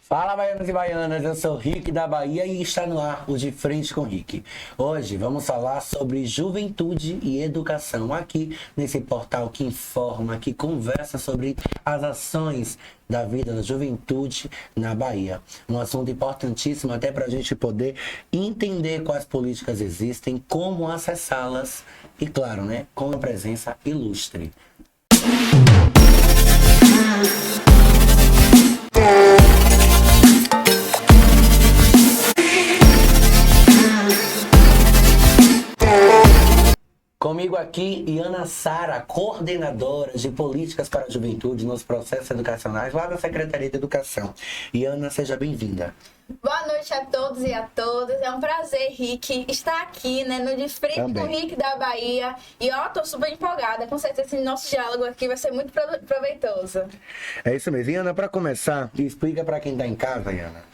Fala, baianos e baianas, eu sou o Rick da Bahia e está no ar o De Frente com Rick. Hoje vamos falar sobre juventude e educação aqui nesse portal que informa, que conversa sobre as ações da vida da juventude na Bahia. Um assunto importantíssimo até para a gente poder entender quais políticas existem, como acessá-las e, claro, né, com uma presença ilustre. Comigo aqui, Iana Sara, coordenadora de políticas para a juventude nos processos educacionais lá na Secretaria de Educação. Iana, seja bem-vinda. Boa noite a todos e a todas. É um prazer, Rick, estar aqui, né, no De Frente com o Rick da Bahia. E ó, tô super empolgada. Com certeza esse nosso diálogo aqui vai ser muito proveitoso. É isso mesmo. Iana, para começar, explica para quem está em casa, Iana,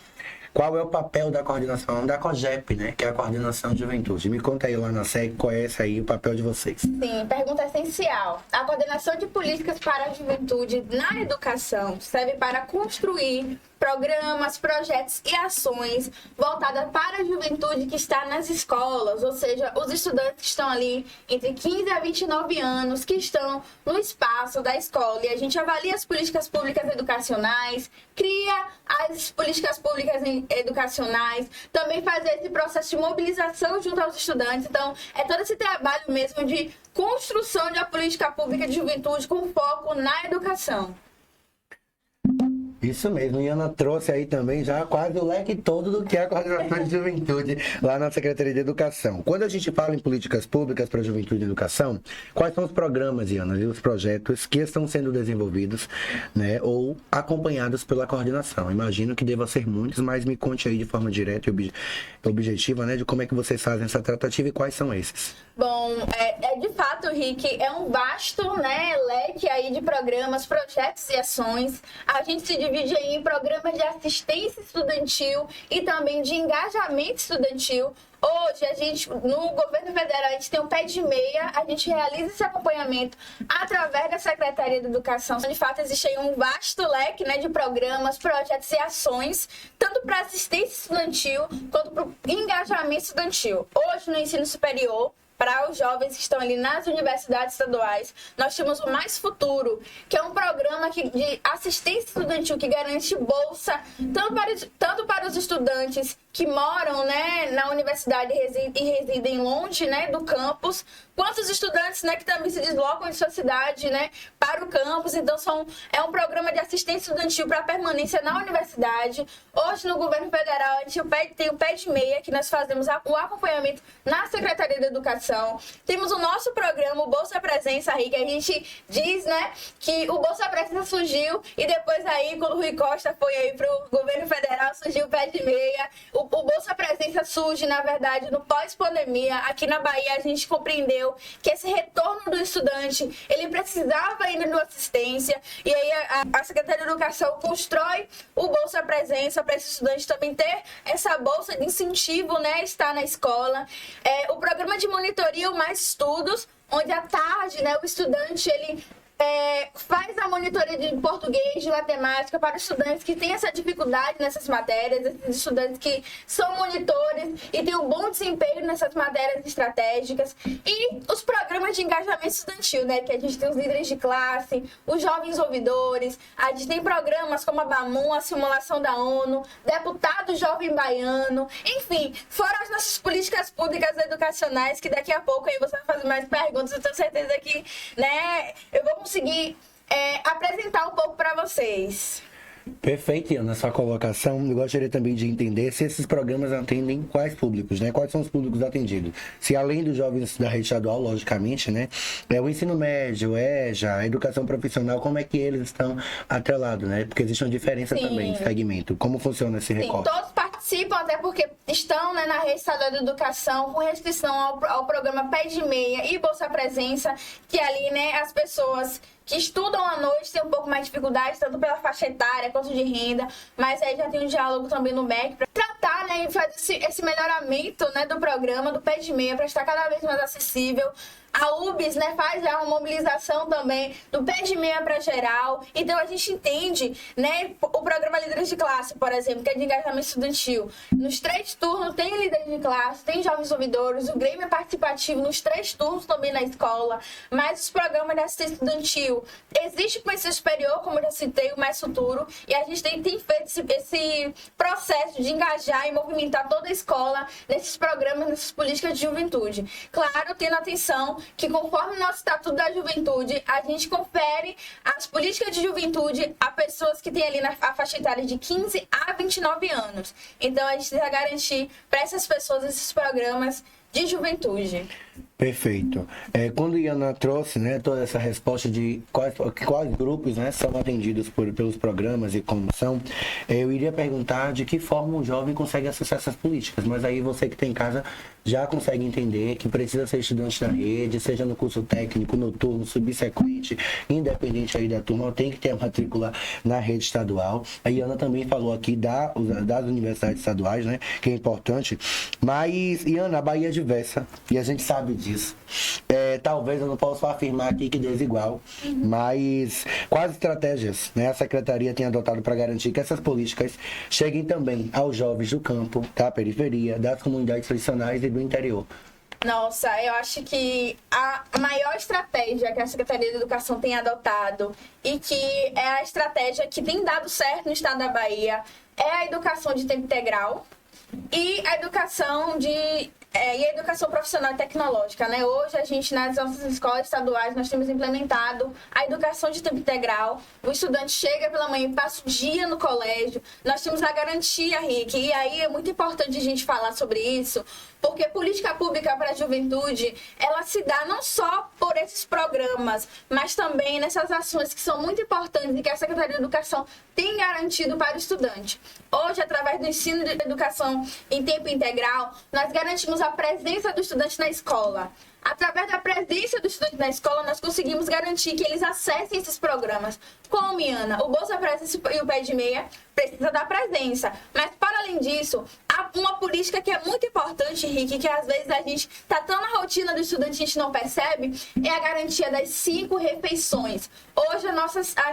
qual é o papel da coordenação da COGEP, né? Que é a Coordenação de Juventude. Me conta aí lá na SEG qual é esse aí o papel de vocês. Sim, pergunta essencial. A coordenação de políticas para a juventude na educação serve para construir programas, projetos e ações voltadas para a juventude que está nas escolas, ou seja, os estudantes que estão ali entre 15 a 29 anos, que estão no espaço da escola. E a gente avalia as políticas públicas educacionais, cria as políticas públicas educacionais, também faz esse processo de mobilização junto aos estudantes. Então, é todo esse trabalho mesmo de construção de uma política pública de juventude com foco na educação. Isso mesmo, Iana trouxe aí também já quase o leque todo do que é a coordenação de juventude lá na Secretaria de Educação. Quando a gente fala em políticas públicas para a juventude e educação, quais são os programas, Iana, e os projetos que estão sendo desenvolvidos, né, ou acompanhados pela coordenação? Imagino que deva ser muitos, mas me conte aí de forma direta e objetiva, né, de como é que vocês fazem essa tratativa e quais são esses. Bom, de fato, Rick, é um vasto, né, leque aí de programas, projetos e ações. A gente se divide aí em programas de assistência estudantil e também de engajamento estudantil. Hoje, a gente, no governo federal, a gente tem um pé de meia, a gente realiza esse acompanhamento através da Secretaria de Educação. De fato, existe aí um vasto leque, né, de programas, projetos e ações, tanto para assistência estudantil quanto para o engajamento estudantil. Hoje, no ensino superior, para os jovens que estão ali nas universidades estaduais, nós temos o Mais Futuro, que é um programa de assistência estudantil que garante bolsa tanto para os estudantes que moram, né, na universidade e residem longe, né, do campus, quanto os estudantes, né, que também se deslocam de sua cidade, né, para o campus. Então, é um programa de assistência estudantil para permanência na universidade. Hoje, no governo federal, a gente tem o pé de meia, que nós fazemos o acompanhamento na Secretaria de Educação. Temos o nosso programa, o Bolsa Presença, Rick, que a gente diz, né, que o Bolsa Presença surgiu e depois aí, quando o Rui Costa foi aí para o governo federal, surgiu o pé de meia. O Bolsa Presença surge, na verdade, no pós-pandemia. Aqui na Bahia, a gente compreendeu que esse retorno do estudante, ele precisava ainda de uma assistência. E aí, a Secretaria de Educação constrói o Bolsa Presença para esse estudante também ter essa bolsa de incentivo, né, estar na escola. O programa de monitoria, o Mais Estudos, onde à tarde, né, o estudante, ele faz a monitoria de português, de matemática para estudantes que têm essa dificuldade nessas matérias, esses estudantes que são monitores e têm um bom desempenho nessas matérias estratégicas. E os programas de engajamento estudantil, né, que a gente tem os líderes de classe, os jovens ouvidores, a gente tem programas como a BAMUN, a simulação da ONU, deputado jovem baiano, enfim, fora as nossas políticas públicas educacionais, que daqui a pouco aí você vai fazer mais perguntas, eu tenho certeza que, né, eu vou conseguir apresentar um pouco para vocês. Perfeito, Iana, sua colocação. Eu gostaria também de entender se esses programas atendem quais públicos, né? Quais são os públicos atendidos? Se além dos jovens da rede estadual, logicamente, né? O ensino médio, EJA, a educação profissional, como é que eles estão atrelados, né? Porque existe uma diferença também de segmento. Como funciona esse recorte? Todos participam, até porque estão, né, na rede estadual de educação, com restrição ao programa Pé de Meia e Bolsa Presença, que ali, né, as pessoas que estudam à noite têm um pouco mais de dificuldade, tanto pela faixa etária quanto de renda, mas aí já tem um diálogo também no MEC para tratar, né, e fazer esse melhoramento, né, do programa, do Pé de Meia, para estar cada vez mais acessível A UBS, né, faz já uma mobilização também do pé de meia para geral. Então a gente entende, né, o programa Líderes de Classe, por exemplo, que é de engajamento estudantil. Nos 3 turnos tem líderes de classe, tem jovens ouvidores, o Grêmio é participativo nos 3 turnos também na escola, mas os programas de assistência estudantil existe para o ensino superior, como eu já citei, o Mais Futuro, e a gente tem feito esse processo de engajar e movimentar toda a escola nesses programas, nessas políticas de juventude. Claro, tendo atenção que conforme o nosso Estatuto da Juventude, a gente confere as políticas de juventude a pessoas que têm ali na faixa etária de 15 a 29 anos. Então, a gente vai garantir para essas pessoas esses programas de juventude. Perfeito. Quando a Iana trouxe, né, toda essa resposta de quais grupos, né, são atendidos pelos programas e como são, eu iria perguntar de que forma o jovem consegue acessar essas políticas. Mas aí você que tem em casa já consegue entender que precisa ser estudante da rede, seja no curso técnico, noturno, subsequente, independente aí da turma, tem que ter a matrícula na rede estadual. A Iana também falou aqui das universidades estaduais, né, que é importante. Mas, Iana, a Bahia é diversa e a gente sabe disso. Talvez eu não possa afirmar aqui que desigual, mas quais estratégias, né, a Secretaria tem adotado para garantir que essas políticas cheguem também aos jovens do campo, da periferia, das comunidades tradicionais e do interior? Nossa, eu acho que a maior estratégia que a Secretaria de Educação tem adotado e que é a estratégia que tem dado certo no estado da Bahia é a educação de tempo integral e a educação e a educação profissional e tecnológica, né? Hoje, a gente, nas nossas escolas estaduais, nós temos implementado a educação de tempo integral. O estudante chega pela manhã e passa o dia no colégio. Nós temos a garantia, Rick, e aí é muito importante a gente falar sobre isso, porque política pública para a juventude, ela se dá não só por esses programas, mas também nessas ações que são muito importantes e que a Secretaria de Educação tem garantido para o estudante. Hoje, através do ensino de educação em tempo integral, nós garantimos a presença do estudante na escola. Através da presença do estudante na escola, nós conseguimos garantir que eles acessem esses programas. Como, Iana, o Bolsa Presença e o Pé de Meia precisa da presença. Mas, para além disso, há uma política que é muito importante, Rick, que às vezes a gente está tão na rotina do estudante a gente não percebe, é a garantia das 5 refeições. Hoje, as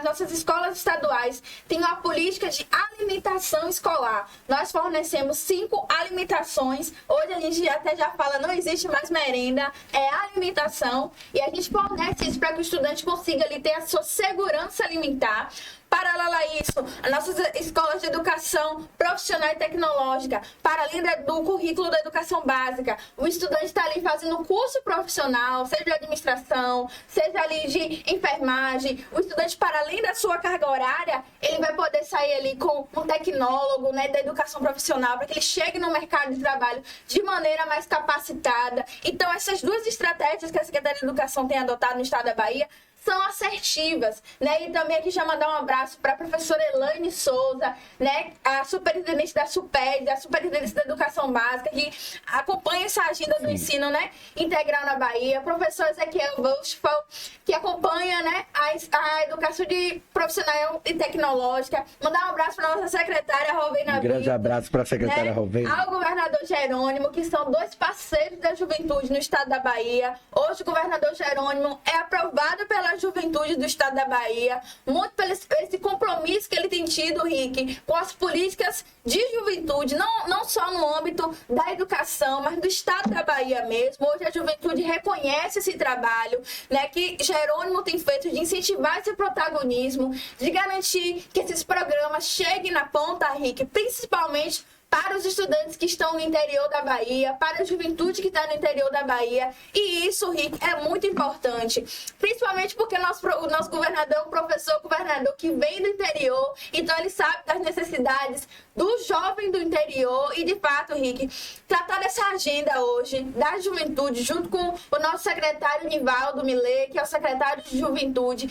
nossas escolas estaduais têm uma política de alimentação escolar. Nós fornecemos 5 alimentações. Hoje a gente até já fala, não existe mais merenda, é alimentação. E a gente fornece isso para que o estudante consiga ali ter a sua segurança alimentar. Paralelo a isso, as nossas escolas de educação profissional e tecnológica, para além do currículo da educação básica, o estudante está ali fazendo um curso profissional, seja de administração, seja ali de enfermagem. O estudante, para além da sua carga horária, ele vai poder sair ali com um tecnólogo, né, da educação profissional, para que ele chegue no mercado de trabalho de maneira mais capacitada. Então, essas 2 estratégias que a Secretaria de Educação tem adotado no estado da Bahia são assertivas, né? E também aqui já mandar um abraço para a professora Elaine Souza, né? A superintendente da SUPED, a superintendente da Educação Básica, que acompanha essa agenda do ensino, né, integral na Bahia. Professor Ezequiel Wolfsfall, que acompanha, né, a educação de profissional e tecnológica. Mandar um abraço para a nossa secretária Rovena. Um grande abraço para a secretária, né, Rovena. Ao governador Jerônimo, que são 2 parceiros da juventude no estado da Bahia. Hoje o governador Jerônimo é aprovado pela juventude do estado da Bahia, muito pelo esse compromisso que ele tem tido, Rick, com as políticas de juventude, não só no âmbito da educação, mas do estado da Bahia mesmo. Hoje a juventude reconhece esse trabalho, né, que Jerônimo tem feito de incentivar esse protagonismo, de garantir que esses programas cheguem na ponta, Rick, principalmente para os estudantes que estão no interior da Bahia, para a juventude que está no interior da Bahia. E isso, Rick, é muito importante. Principalmente porque o nosso governador é um professor governador que vem do interior, então ele sabe das necessidades do jovem do interior. E, de fato, Rick, tratar dessa agenda hoje da juventude, junto com o nosso secretário Nivaldo Millet, que é o secretário de juventude,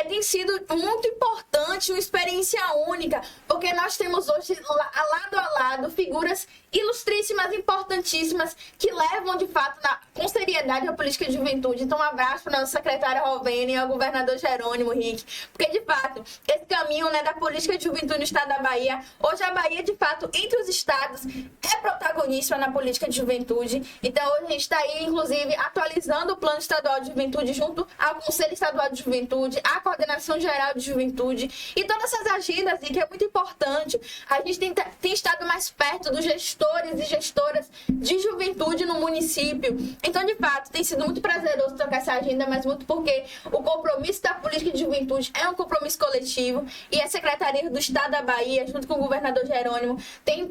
tem sido muito importante, uma experiência única, porque nós temos hoje, lado a lado, figuras ilustríssimas, importantíssimas, que levam, de fato, com seriedade a política de juventude. Então, um abraço para a nossa secretária Rovene e ao governador Jerônimo Rick, porque, de fato, esse caminho, né, da política de juventude no estado da Bahia, hoje a Bahia, de fato, entre os estados, é protagonista na política de juventude. Então, hoje a gente está aí, inclusive, atualizando o Plano Estadual de Juventude junto ao Conselho Estadual de Juventude, à Coordenação Geral de Juventude e todas essas agendas, que é muito importante. A gente tem estado mais perto dos gestores e gestoras de juventude no município. Então, de fato, tem sido muito prazeroso tocar essa agenda, mas muito porque o compromisso da política de juventude é um compromisso coletivo e a Secretaria do Estado da Bahia, junto com o governador Jerônimo, tem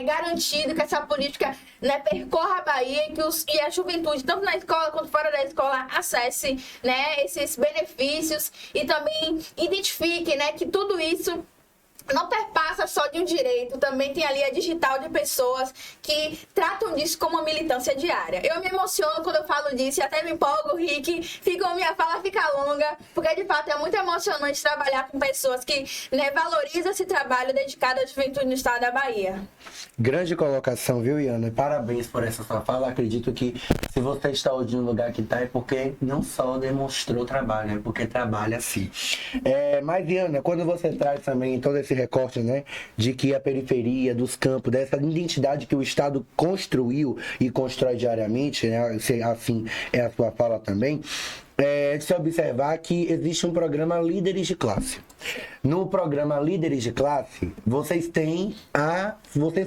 garantido que essa política, né, percorra a Bahia e a juventude, tanto na escola quanto fora da escola, acesse, né, esses benefícios e também identifique, né, que tudo isso não perpassa só de um direito, também tem ali a digital de pessoas que tratam disso como uma militância diária. Eu me emociono quando eu falo disso e até me empolgo, Rick, minha fala fica longa, porque de fato é muito emocionante trabalhar com pessoas que, né, valorizam esse trabalho dedicado à juventude no estado da Bahia. Grande colocação, viu, Iana? Parabéns por essa sua fala. Acredito que se você está hoje no lugar que está é porque não só demonstrou trabalho, é porque trabalha sim. Mas, Iana, quando você traz também todo esse recorte, né, de que a periferia dos campos, dessa identidade que o Estado construiu e constrói diariamente, né, assim é a sua fala também, de se observar que existe um programa Líderes de Classe. No programa Líderes de Classe, vocês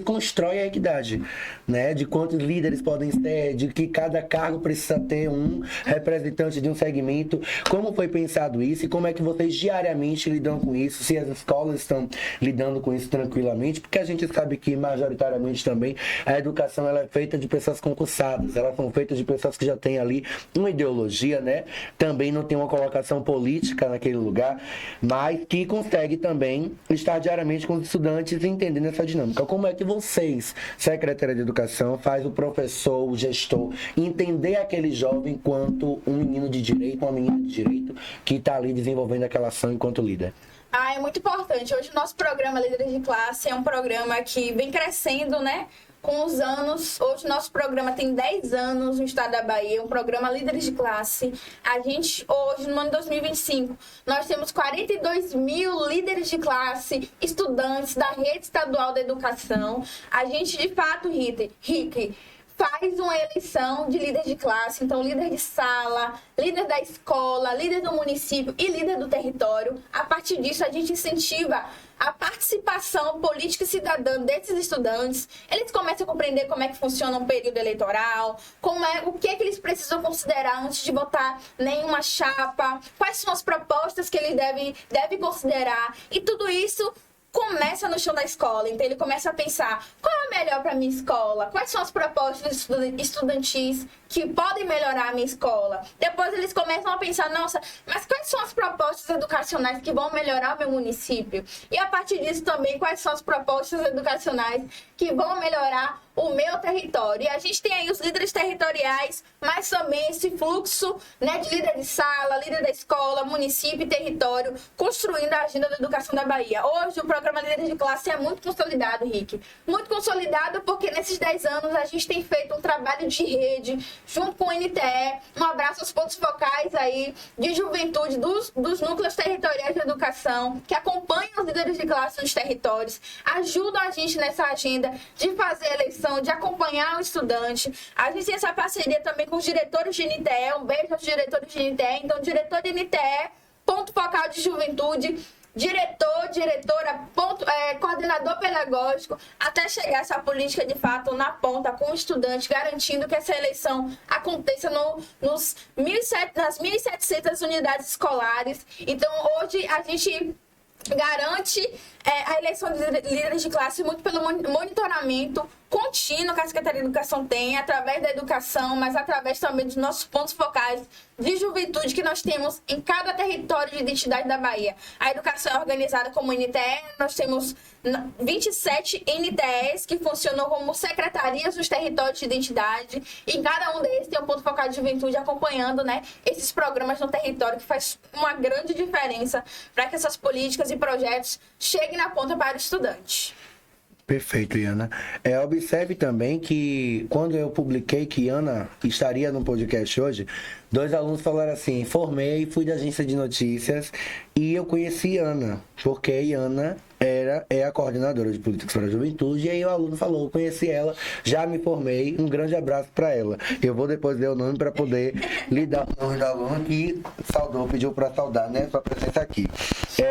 constroem a equidade, né? De quantos líderes podem ser, de que cada cargo precisa ter um representante de um segmento. Como foi pensado isso e como é que vocês diariamente lidam com isso? Se as escolas estão lidando com isso tranquilamente? Porque a gente sabe que, majoritariamente também, a educação ela é feita de pessoas concursadas, elas são feitas de pessoas que já têm ali uma ideologia, né? Também não tem uma colocação política naquele lugar, mas que consegue também estar diariamente com os estudantes entendendo essa dinâmica. Como é que vocês, Secretaria de Educação, faz o professor, o gestor, entender aquele jovem enquanto um menino de direito, uma menina de direito, que está ali desenvolvendo aquela ação enquanto líder? É muito importante. Hoje o nosso programa Líderes de Classe é um programa que vem crescendo, né? Com os anos. Hoje o nosso programa tem 10 anos no estado da Bahia, um programa Líderes de Classe. A gente, hoje, no ano de 2025, nós temos 42 mil líderes de classe, estudantes da rede estadual da educação. A gente, de fato, Rick, faz uma eleição de líder de classe, então líder de sala, líder da escola, líder do município e líder do território. A partir disso, a gente incentiva a participação política e cidadã desses estudantes. Eles começam a compreender como é que funciona um período eleitoral, o que é que eles precisam considerar antes de votar nenhuma chapa, quais são as propostas que eles devem considerar, e tudo isso começa no chão da escola. Então ele começa a pensar: qual é o melhor para minha escola? Quais são as propostas estudantis que podem melhorar a minha escola? Depois eles começam a pensar: nossa, mas quais são as propostas educacionais que vão melhorar o meu município? E a partir disso também, quais são as propostas educacionais que vão melhorar o meu território? E a gente tem aí os líderes territoriais, mas também esse fluxo, né, de líder de sala, líder da escola, município e território, construindo a agenda da educação da Bahia. Hoje o programa Líderes de Classe é muito consolidado, Rick. Muito consolidado porque nesses 10 anos a gente tem feito um trabalho de rede junto com o NTE. Um abraço aos pontos focais aí de juventude dos núcleos territoriais de educação, que acompanham os líderes de classe nos territórios, ajudam a gente nessa agenda de fazer eleição, de acompanhar o estudante. A gente tem essa parceria também com os diretores de NTE. Um beijo aos diretores de NTE. Então, diretor de NTE, ponto focal de juventude, diretora, coordenador pedagógico, até chegar essa política de fato na ponta com o estudante, garantindo que essa eleição aconteça nas 1.700 unidades escolares. Então, hoje a gente garante a eleição de líderes de classe muito pelo monitoramento contínuo que a Secretaria de Educação tem, através da educação, mas através também dos nossos pontos focais de juventude que nós temos em cada território de identidade da Bahia. A educação é organizada como NTE, nós temos 27 NTEs que funcionam como secretarias dos territórios de identidade, e em cada um deles tem um ponto focal de juventude acompanhando, né, esses programas no território, que faz uma grande diferença para que essas políticas e projetos cheguem na ponta para o estudante. Perfeito, Iana. Observe também que quando eu publiquei que Ana estaria no podcast hoje, 2 alunos falaram assim: formei, fui da agência de notícias e eu conheci Ana, porque Ana é a coordenadora de políticas para a juventude. E aí o aluno falou: eu conheci ela, já me formei, um grande abraço para ela. Eu vou depois ler o nome para poder lhe dar o nome do aluno que saudou, pediu para saudar, né, sua presença aqui.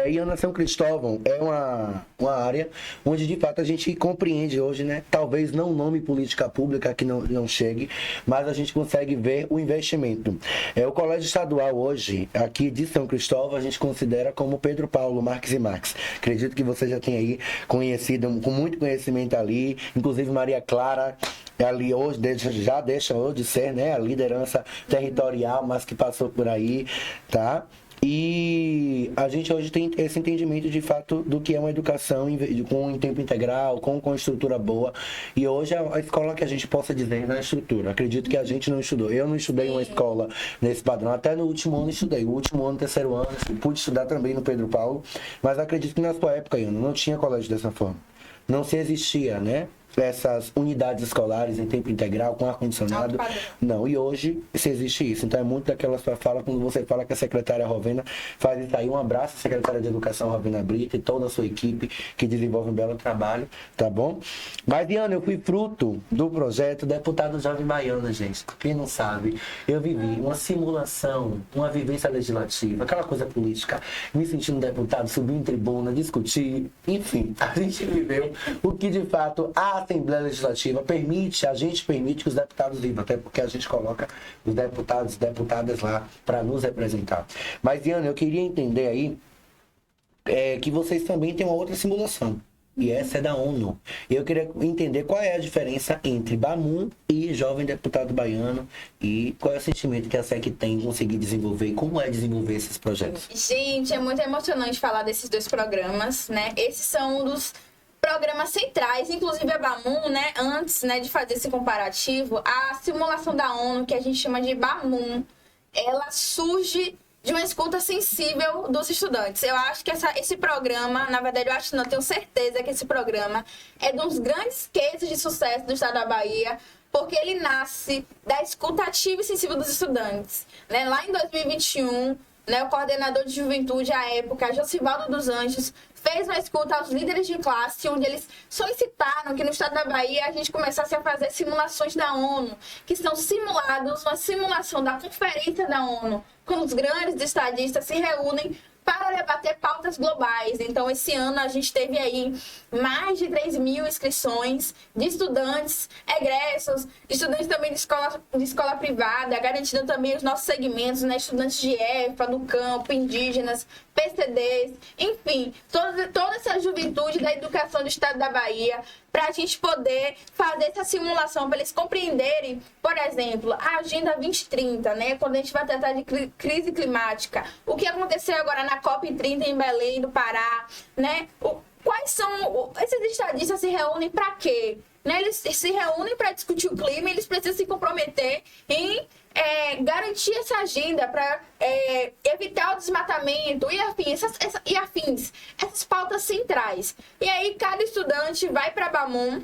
E Ana São Cristóvão é uma área onde de fato a gente compreende hoje, né? Talvez não nome política pública que não chegue, mas a gente consegue ver o investimento. O Colégio Estadual hoje, aqui de São Cristóvão, a gente considera como Pedro Paulo Marques e Marques. Acredito que você já tenha aí conhecido, com muito conhecimento ali, inclusive Maria Clara, ali hoje já deixa hoje de ser, né, a liderança territorial, mas que passou por aí, tá? E a gente hoje tem esse entendimento de fato do que é uma educação com tempo integral, com estrutura boa. E hoje a escola que a gente possa dizer na estrutura. Acredito que a gente não estudou. Eu não estudei em uma escola nesse padrão. Até no último ano estudei. O último ano, terceiro ano, pude estudar também no Pedro Paulo. Mas acredito que na sua época, Iana, não tinha colégio dessa forma. Não se existia, né? Essas unidades escolares em tempo integral, com ar-condicionado. Não, e hoje se existe isso. Então é muito daquela sua fala, quando você fala que a secretária Rovena faz isso aí. Um abraço à secretária de Educação Rovena Brito e toda a sua equipe que desenvolve um belo trabalho, tá bom? Mas, Diana, eu fui fruto do projeto Deputado Jovem Baiano, gente. Quem não sabe, eu vivi uma simulação, uma vivência legislativa, aquela coisa política, me sentindo deputado, subir em tribuna, discutir, enfim, a gente viveu o que de fato a Assembleia Legislativa permite, a gente permite que os deputados vivam, até porque a gente coloca os deputados e deputadas lá para nos representar. Mas, Diana, eu queria entender aí que vocês também têm uma outra simulação, e essa é da ONU. Eu queria entender qual é a diferença entre BAMUN e Jovem Deputado Baiano, e qual é o sentimento que a SEC tem em conseguir desenvolver, e como é desenvolver esses projetos. Gente, é muito emocionante falar desses 2 programas, né? Esses são um dos programas centrais, inclusive a BAMUN, né, antes, né, de fazer esse comparativo, a simulação da ONU, que a gente chama de BAMUN, ela surge de uma escuta sensível dos estudantes. Eu acho que esse programa, na verdade, eu acho não, tenho certeza que esse programa é um dos grandes cases de sucesso do estado da Bahia, porque ele nasce da escuta ativa e sensível dos estudantes, né? Lá em 2021, né, o coordenador de juventude à época, Josivaldo dos Anjos, fez uma escuta aos líderes de classe, onde eles solicitaram que no estado da Bahia a gente começasse a fazer simulações da ONU, que são simulados, uma simulação da conferência da ONU, quando os grandes estadistas se reúnem para debater pautas globais. Então, esse ano a gente teve aí mais de 3.000 inscrições de estudantes egressos, estudantes também de escola privada, garantindo também os nossos segmentos, né? Estudantes de EFA, do campo, indígenas, PCDs, enfim, toda essa juventude da educação do estado da Bahia, para a gente poder fazer essa simulação, para eles compreenderem, por exemplo, a Agenda 2030, né? Quando a gente vai tratar de crise climática, o que aconteceu agora na COP30 em Belém do Pará, né? Quais são... Esses estadistas se reúnem para quê? Né? Eles se reúnem para discutir o clima e eles precisam se comprometer em garantir essa agenda para evitar o desmatamento e afins, essas pautas centrais. E aí cada estudante vai para BAMUN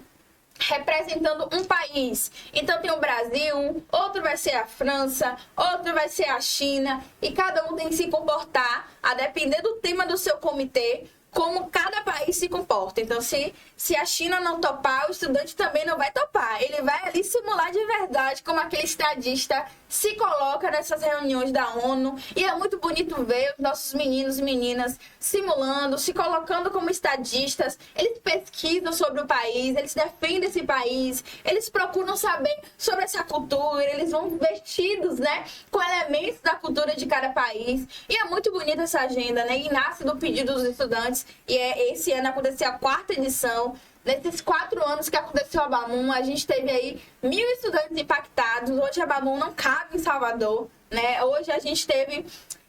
representando um país. Então tem o Brasil, outro vai ser a França, outro vai ser a China, e cada um tem que se comportar, a depender do tema do seu comitê, como cada país se comporta. Então, se a China não topar, o estudante também não vai topar. Ele vai ali simular de verdade como aquele estadista se coloca nessas reuniões da ONU. E é muito bonito ver os nossos meninos e meninas simulando, se colocando como estadistas. Eles pesquisam sobre o país, eles defendem esse país, eles procuram saber sobre essa cultura, eles vão vestidos, né, com elementos da cultura de cada país. E é muito bonita essa agenda, né? E nasce do pedido dos estudantes. E esse ano aconteceu a 4ª edição. Nesses 4 anos que aconteceu a BAMUN, a gente teve aí 1.000 estudantes impactados. Hoje a BAMUN não cabe em Salvador, né? Hoje a gente teve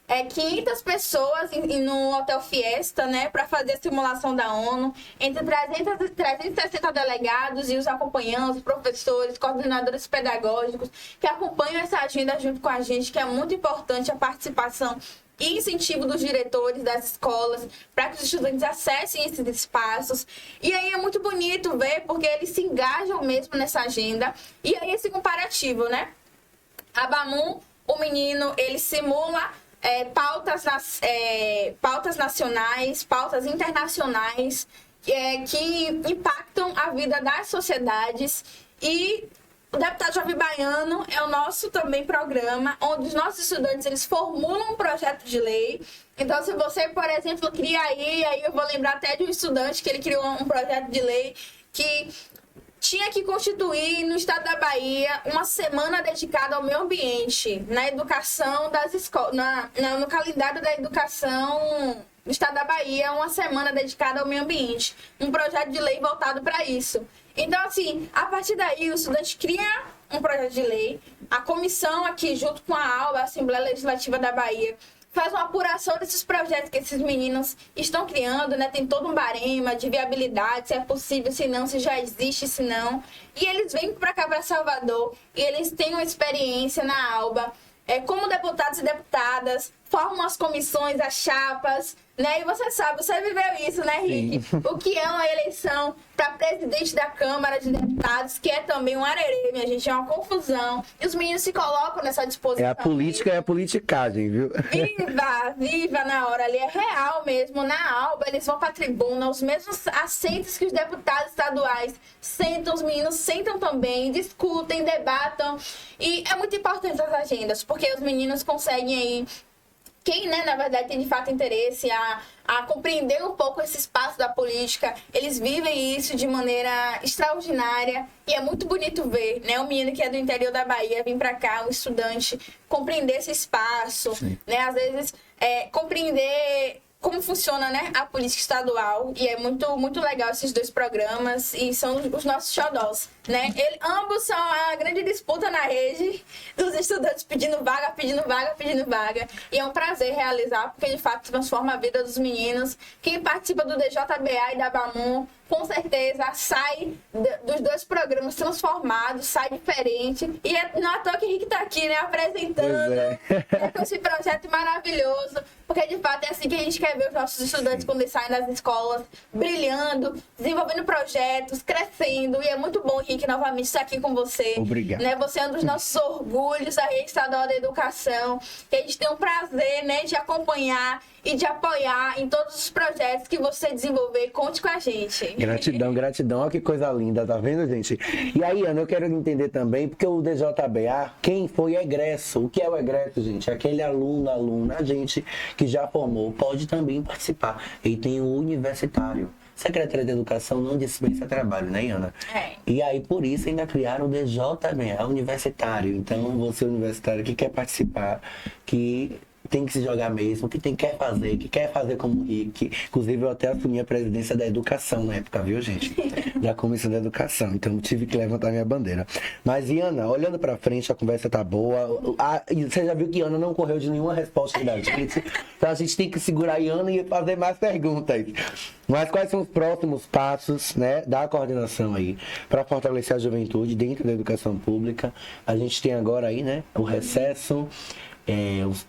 500 pessoas no Hotel Fiesta, né, para fazer a simulação da ONU, entre 300 e 360 delegados e os acompanhantes, professores, coordenadores pedagógicos, que acompanham essa agenda junto com a gente, que é muito importante a participação e incentivo dos diretores das escolas para que os estudantes acessem esses espaços. E aí é muito bonito ver, porque eles se engajam mesmo nessa agenda. E aí esse comparativo, né? A Bamun, o menino, ele simula pautas nacionais, pautas internacionais que impactam a vida das sociedades. E o Deputado Jovem Baiano é o nosso também programa, onde os nossos estudantes eles formulam um projeto de lei. Então, se você, por exemplo, cria aí eu vou lembrar até de um estudante que ele criou um projeto de lei que tinha que constituir no estado da Bahia uma semana dedicada ao meio ambiente, na educação das escolas, no calendário da educação do estado da Bahia, uma semana dedicada ao meio ambiente. Um projeto de lei voltado para isso. Então, assim, a partir daí, o estudante cria um projeto de lei, a comissão aqui, junto com a ALBA, a Assembleia Legislativa da Bahia, faz uma apuração desses projetos que esses meninos estão criando, né? Tem todo um barema de viabilidade, se é possível, se não, se já existe, se não. E eles vêm para cá, para Salvador, e eles têm uma experiência na ALBA, como deputados e deputadas, formam as comissões, as chapas, né? E você sabe, você viveu isso, né, Rick? Sim. O que é uma eleição para presidente da Câmara de Deputados, que é também um arerê, minha gente, é uma confusão. E os meninos se colocam nessa disposição. É a política e a politicagem, viu? Viva na hora ali, é real mesmo. Na ALBA, eles vão para a tribuna, os mesmos assentos que os deputados estaduais sentam, os meninos sentam também, discutem, debatam. E é muito importante as agendas, porque os meninos conseguem aí, quem, né, na verdade, tem de fato interesse a compreender um pouco esse espaço da política, eles vivem isso de maneira extraordinária e é muito bonito ver, né, o menino que é do interior da Bahia vir para cá, um estudante, compreender esse espaço, né, às vezes compreender como funciona, né, a política estadual, e é muito, muito legal esses dois programas, e são os nossos xodós, né? Ambos são a grande disputa na rede dos estudantes pedindo vaga, pedindo vaga, pedindo vaga, e é um prazer realizar, porque de fato transforma a vida dos meninos. Quem participa do DJBA e da Bamun, com certeza sai dos dois programas transformados, sai diferente, e não é à toa que o Henrique tá aqui, né, apresentando com esse projeto maravilhoso, porque de fato é assim que a gente quer ver os nossos estudantes quando eles saem das escolas, brilhando, desenvolvendo projetos, crescendo, e é muito bom, Henrique, novamente estar aqui com você. Obrigado. Né? Você é um dos nossos orgulhos da Rede Estadual da Educação, que a gente tem um prazer, né, de acompanhar e de apoiar em todos os projetos que você desenvolver. Conte com a gente. Gratidão, gratidão. Olha que coisa linda, tá vendo, gente? E aí, Ana, eu quero entender também, porque o DJBA, quem foi egresso? O que é o egresso, gente? Aquele aluno, aluna, a gente que já formou, pode também participar. E tem o universitário. Secretaria de Educação não dispensa trabalho, né, Ana? E aí, por isso, ainda criaram o DJBA, universitário. Então, você universitário que quer participar, que tem que se jogar mesmo, que quer fazer como o Rick. Inclusive, eu até assumi a presidência da educação na época, viu, gente? Da Comissão da Educação. Então, tive que levantar minha bandeira. Mas, Ana, olhando pra frente, a conversa tá boa. Você já viu que Ana não correu de nenhuma resposta da gente. Então, a gente tem que segurar a Ana e fazer mais perguntas. Mas quais são os próximos passos, né, da coordenação aí para fortalecer a juventude dentro da educação pública? A gente tem agora aí, né, o recesso.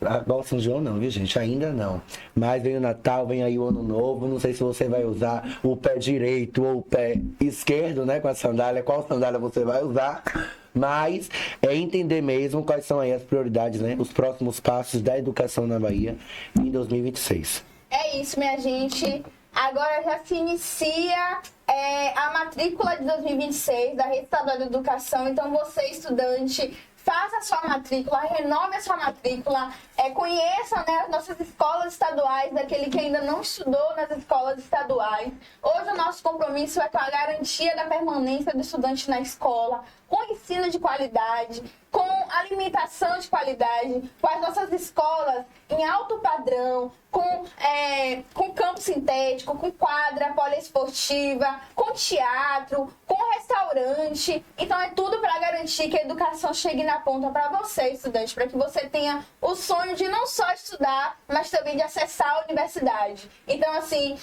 Agora São João não, viu, gente? Ainda não. Mas vem o Natal, vem aí o Ano Novo. Não sei se você vai usar o pé direito ou o pé esquerdo, né? Com a sandália. Qual sandália você vai usar? Mas é entender mesmo quais são aí as prioridades, né? Os próximos passos da educação na Bahia em 2026. É isso, minha gente. Agora já se inicia a matrícula de 2026 da Rede Estadual de Educação. Então, você, estudante, faça a sua matrícula, renove a sua matrícula, conheça, né, as nossas escolas estaduais, daquele que ainda não estudou nas escolas estaduais. Hoje o nosso compromisso é com a garantia da permanência do estudante na escola, com ensino de qualidade, com alimentação de qualidade, com as nossas escolas em alto padrão, com campo sintético, com quadra poliesportiva, com teatro, com restaurante. Então é tudo para garantir que a educação chegue na ponta para você, estudante, para que você tenha o sonho de não só estudar, mas também de acessar a universidade. Então, assim,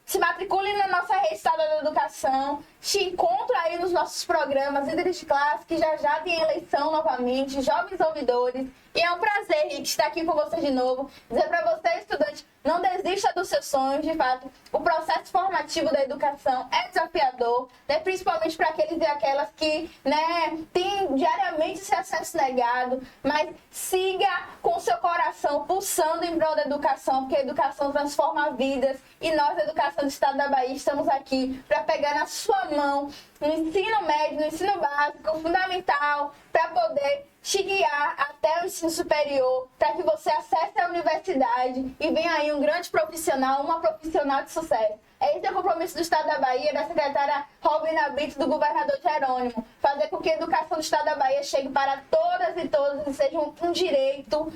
se matricule na nossa Rede Estadual da Educação, te encontra aí nos nossos programas Líderes de Classe, que já tem eleição novamente, Jovens Ouvidores, E é um prazer, Rick, estar aqui com você de novo. Dizer para você, estudante, não desista dos seus sonhos. De fato, o processo formativo da educação é desafiador, né? Principalmente para aqueles e aquelas que, né, têm diariamente esse acesso negado. Mas siga com seu coração pulsando em prol da educação, porque a educação transforma vidas. E nós, da Educação do Estado da Bahia, estamos aqui para pegar na sua mão, no ensino médio, no ensino básico, fundamental, para poder te guiar até o ensino superior, para que você acesse a universidade e venha aí um grande profissional, uma profissional de sucesso. Esse é o compromisso do Estado da Bahia, da secretária Robina Brito, do governador Jerônimo, fazer com que a educação do Estado da Bahia chegue para todas e todos e seja um direito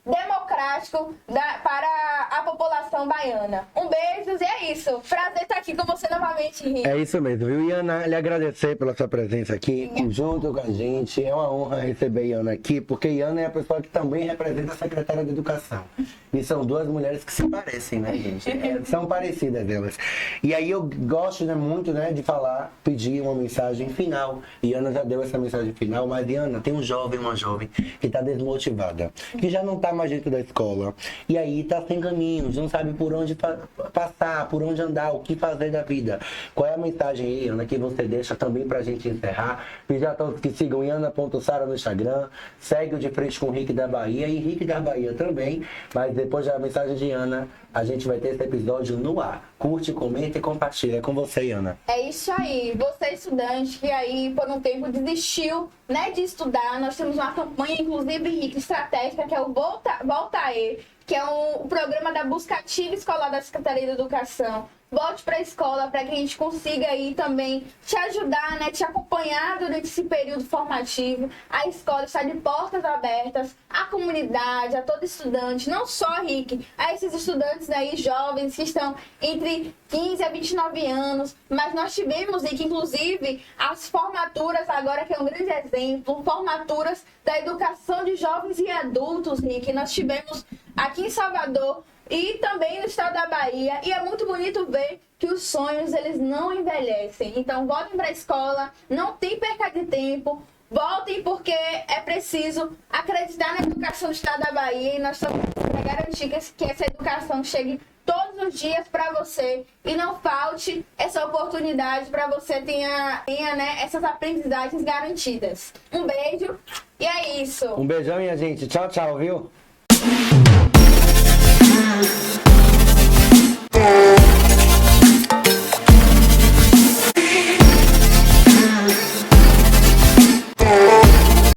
democrático para a população baiana. Um beijo e é isso. Prazer estar aqui com você novamente, Henrique. É isso mesmo, viu? Iana, lhe agradecer pela sua presença aqui, junto com a gente. É uma honra receber Iana aqui, porque Iana é a pessoa que também representa a secretária de Educação. E são duas mulheres que se parecem, né, gente? São parecidas elas. E aí eu gosto, né, muito, né, de falar, pedir uma mensagem final. Iana já deu essa mensagem final, mas Iana, tem um jovem, uma jovem que está desmotivada, que já não está mais dentro da escola. E aí está sem caminhos, não sabe por onde passar, por onde andar, o que fazer da vida. Qual é a mensagem aí, Iana, que você deixa também pra gente encerrar? Pedir a todos que sigam Iana.Sara no Instagram, segue o De Frente com o Rick da Bahia e Rick da Bahia também. Mas depois da mensagem de Iana, a gente vai ter esse episódio no ar. Curte, comenta e compartilha. É com você, Iana. É isso aí. Você, estudante, que aí por um tempo desistiu, né, de estudar, nós temos uma campanha, inclusive, Rick, estratégica, que é o Volta Aí, que é um programa da busca ativa escolar da Secretaria de Educação. Volte para a escola para que a gente consiga aí também te ajudar, né, te acompanhar durante esse período formativo. A escola está de portas abertas, a comunidade, a todo estudante, não só, Rick, a esses estudantes aí jovens que estão entre 15 a 29 anos, mas nós tivemos, Rick, inclusive, as formaturas agora, que é um grande exemplo, formaturas da educação de jovens e adultos, Rick. Nós tivemos aqui em Salvador e também no estado da Bahia, e é muito bonito ver que os sonhos, eles não envelhecem. Então, voltem para a escola, não tem perca de tempo, voltem porque é preciso acreditar na educação do estado da Bahia, e nós estamos para garantir que essa educação chegue todos os dias para você e não falte essa oportunidade para você tenha, né, essas aprendizagens garantidas. Um beijo e é isso. Um beijão, minha gente. Tchau, tchau, viu?